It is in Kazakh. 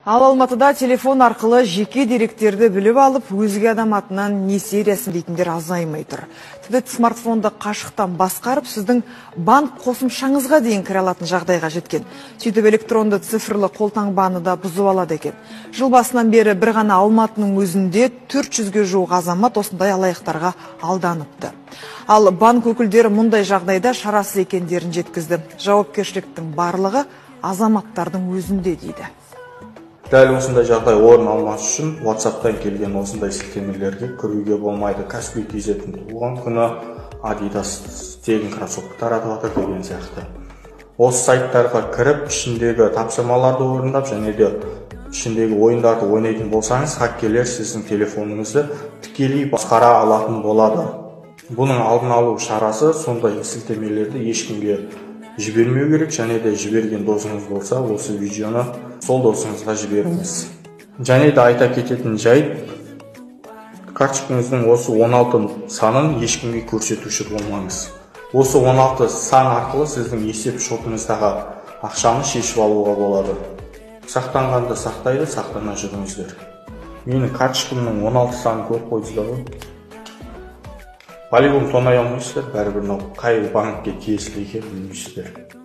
Ал Алматыда телефон арқылы жеке деректерді біліп алып, өзге адам атынан несие рәсімдейтіндер азаймай тұр. Тіпті смартфонды қашықтан басқарып, сіздің банк қосымшаңызға дейін кіре алатын жағдайға жеткен. Сөйтіп электронды цифрлы қолтаңбаны да бұзып алады екен. Жыл басынан бері бір ғана Алматының өзінде 400-ге жуық азамат осындай алаяқтарға алданыпты. Ал банк өкілдері мұндай жағдайда шарасыз екендерін жеткізді. Жауапкершіліктің барлығы азаматтардың өзінде дейді. Дәл осындай жағдай орын алмас үшін WhatsApp-тан келген осындай сілтемелерге кіруге болмайды. Каспий TZ-дің туған күні, Adidas тегін кроссовка таратып жатыр деген сияқты. Осы сайттарға кіріп, ішіндегі тапсырмаларды орындап, және де ішіндегі ойындарды ойнайтын болсаңыз, хакерлер сіздің телефоныңызды тікелей басқара алатын болады. Бұның алдын алу шарасы сондай сілтемелерді ешкімге жібермеу керек, және де жіберген досыңыз болса, осы видеоны сол досыңызға жіберіңіз. Және де айта кететін жайт, карточкаңыздың осы 16 санын ешкімге көрсетуші болмаңыз. Осы 16 сан арқылы сіздің есеп шотыңыздағы ақшаны шешіп алуға болады. Сақтанғанды сақтайды, сақтана жүріңіздер. Менің карточкамның 16 санын көріп қойдыңыздар ғой. Полигон тонай алмайсыздар, бәрібір қай банкке тиесілі екенін білмейсіздер.